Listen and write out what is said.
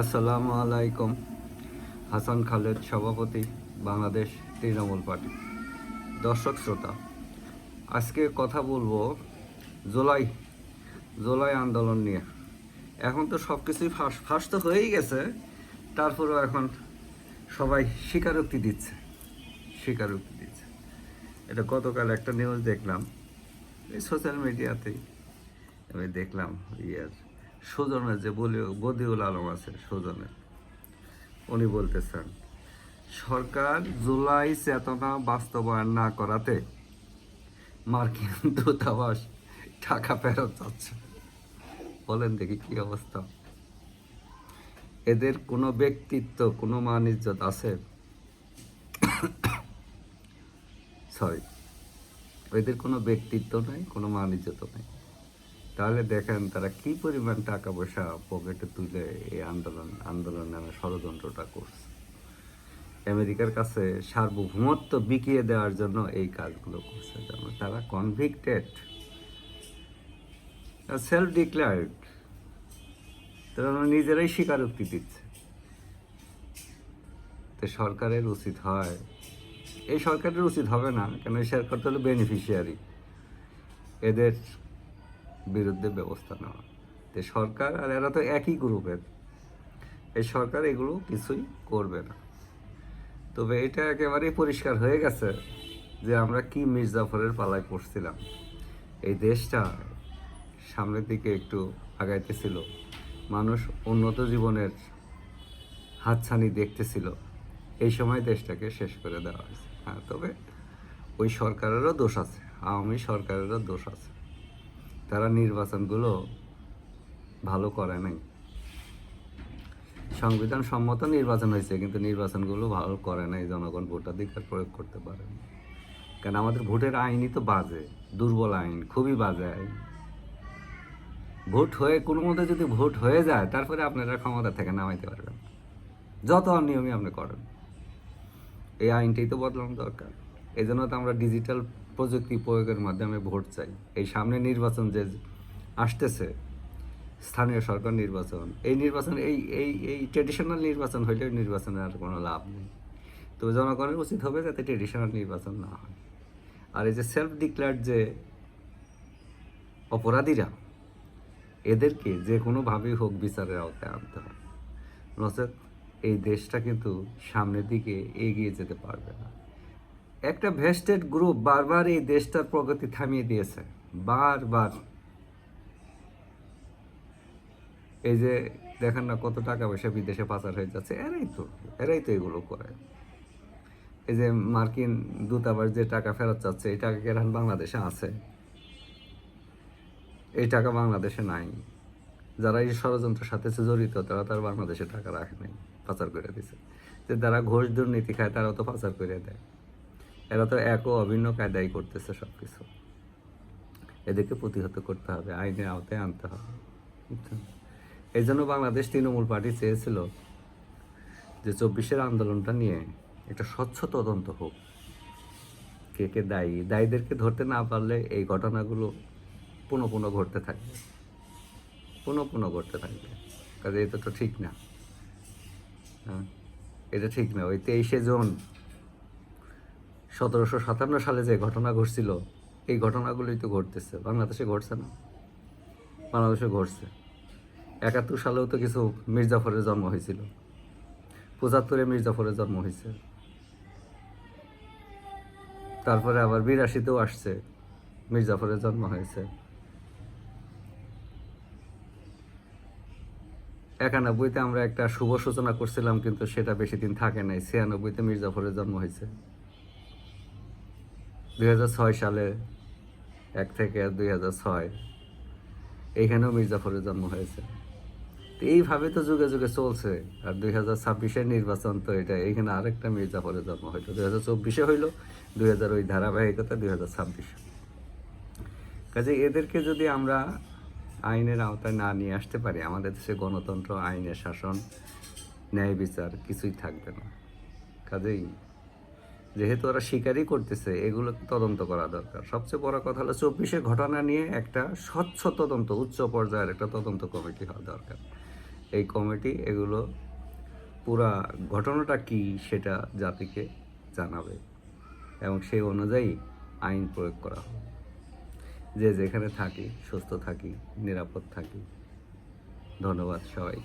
আসসালামু আলাইকুম। হাসান খালেদ, সভাপতি, বাংলাদেশ তৃণমূল পার্টি। দর্শক শ্রোতা, আজকে কথা বলবো জুলাই জুলাই আন্দোলন নিয়ে। এখন তো সব কিছুই ফাঁস ফাঁস তো হয়েই গেছে, তারপরেও এখন সবাই স্বীকারোক্তি দিচ্ছে। এটা গতকাল একটা নিউজ দেখলাম, এই সোশ্যাল মিডিয়াতেই আমি দেখলাম। ইয়ার সুজনের যে বদিউল আলম আছে, সুজনের, উনি বলতেছেন সরকার জুলাই চেতনা বাস্তবায়ন না করাতে মার্কিন দূতাবাস টাকা ফেরত যাচ্ছে। বলেন দেখি কি অবস্থা। এদের কোনো ব্যক্তিত্ব, কোনো মান ইজ্জত আছে? সরি, এদের কোনো ব্যক্তিত্ব নাই, কোনো মান ইজ্জত নাই। তাহলে দেখেন তারা কি পরিমাণ টাকা পয়সা পকেটে তুলে এই আন্দোলন নামে ষড়যন্ত্রটা করছে। আমেরিকার কাছে সার্বভৌমত্ব বিকিয়ে দেওয়ার জন্য এই কাজগুলো করছে। যেন তারা কনভিক্টেড, সেলফ ডিক্লেয়ার্ড, তারা নিজেরাই স্বীকারোক্তি দিচ্ছে। তো সরকারের উচিত হয়, এই সরকারের উচিত হবে না, কেন এই সরকার তো হলো বেনিফিশিয়ারি, এদের বিরুদ্ধে ব্যবস্থা নেওয়া। তো সরকার আর এরা তো একই গ্রুপের, এই সরকার এগুলো কিছুই করবে না। তবে এটা একেবারেই পরিষ্কার হয়ে গেছে যে আমরা কি মির্জাফরের পালায় পড়ছিলাম। এই দেশটা সামনের দিকে একটু আগাইতেছিল, মানুষ উন্নত জীবনের হাতছানি দেখতেছিল, এই সময় দেশটাকে শেষ করে দেওয়া হয়েছে। হ্যাঁ, তবে ওই সরকারেরও দোষ আছে, আওয়ামী সরকারেরও দোষ আছে। তারা নির্বাচনগুলো ভালো করে নাই। সংবিধান সম্মত নির্বাচন হয়েছে, কিন্তু নির্বাচনগুলো ভালো করে নাই, জনগণ ভোটাধিকার প্রয়োগ করতে পারে। কারণ আমাদের ভোটের আইনই তো বাজে, দুর্বল আইন, খুবই বাজে আইন। ভোট হয়ে কোনো মতে যদি ভোট হয়ে যায়, তারপরে আপনারা ক্ষমতা থেকে নামাইতে পারবেন, যত অনিয়মই আপনি করেন। এই আইনটাই তো বদলানো দরকার। এই জন্য তো আমরা ডিজিটাল প্রযুক্তি প্রয়োগের মাধ্যমে ভোট চাই। এই সামনে নির্বাচন যে আসতেছে, স্থানীয় সরকার নির্বাচন, এই নির্বাচন এই এই এই ট্রেডিশনাল নির্বাচন হইলে নির্বাচনের আর কোনো লাভ নেই। তো জনগণের উচিত হবে যাতে ট্রেডিশনাল নির্বাচন না হয়। আর এই যে সেলফ ডিক্লেয়ার্ড যে অপরাধীরা, এদেরকে যে কোনোভাবেই হোক বিচারের আওতায় আনতে হবে, নচেত এই দেশটা কিন্তু সামনের দিকে এগিয়ে যেতে পারবে না। একটা ভেস্টেড গ্রুপ বারবার এই দেশটার প্রগতি থামিয়ে দিয়েছে, বারবার। এই যে দেখেন না কত টাকা পয়সা বিদেশে পাচার হয়ে যাচ্ছে, এরাই তো এগুলো করে। এই যে মার্কিন দূতাবাস যে টাকা ফেরত চাচ্ছে, এই টাকা কেন বাংলাদেশে আছে? এই টাকা বাংলাদেশে নাই। যারা এই ষড়যন্ত্রের সাথে জড়িত তারা তার বাংলাদেশে টাকা রাখে নাই, পাচার করে দিছে। যে যারা ঘোষ দুর্নীতি খায় তারাও তো পাচার করে দেয়। এরা তো এক ও অভিন্ন কায়দায় করতেছে সব কিছু। এদেরকে প্রতিহত করতে হবে, আইনের আওতায় আনতে হবে। এই জন্য বাংলাদেশ তৃণমূল পার্টি চেয়েছিল যে 24-এর আন্দোলনটা নিয়ে একটা স্বচ্ছ তদন্ত হোক। কে কে দায়ীদেরকে ধরতে না পারলে এই ঘটনাগুলো পুনঃ ঘটতে থাকবে, ঘটতে থাকবে। কাজে এটা তো ঠিক না। হ্যাঁ, এটা ঠিক না। ওই 23শে জুন 1757 সালে যে ঘটনা ঘটছিল, এই ঘটনাগুলোই তো ঘটতেছে বাংলাদেশে। ঘটছে না? বাংলাদেশে ঘটছে। 71 সালেও তো কিছু মির্জাফরের জন্ম হয়েছিল, 75-এ মির্জাফরের জন্ম হয়েছে, তারপরে আবার 82-তেও আসছে, মির্জাফরের জন্ম হয়েছে। 91-তে আমরা একটা শুভ সূচনা করছিলাম, কিন্তু সেটা বেশি দিন থাকে নাই। 96-তে মির্জাফরের জন্ম হয়েছে। 2006 সালে 1 থেকে 2006 এইখানেও মির্জাফরের জন্ম হয়েছে। তো এইভাবে তো যুগে যুগে চলছে। আর 2026-এর নির্বাচন তো এটা, এইখানে আরেকটা মির্জাফরের জন্ম হইলো, 2024-এ হইলো, 2000 ওই ধারাবাহিকতা 2026। কাজে এদেরকে যদি আমরা আইনের আওতায় না নিয়ে আসতে পারি, আমাদের দেশে গণতন্ত্র, আইনের শাসন, ন্যায় বিচার কিছুই থাকবে না। কাজেই যেহেতু ওরা স্বীকারই করতেছে, এগুলো তদন্ত করা দরকার। সবচেয়ে বড় কথা হলো 24-এর ঘটনা নিয়ে একটা স্বচ্ছ তদন্ত, উচ্চ পর্যায়ের একটা তদন্ত কমিটি হওয়া দরকার। এই কমিটি এগুলো পুরা ঘটনাটা কি সেটা জাতিকে জানাবে এবং সেই অনুযায়ী আইন প্রয়োগ করা হবে। যে যেখানে থাকি সুস্থ থাকি, নিরাপদ থাকি। ধন্যবাদ সবাই।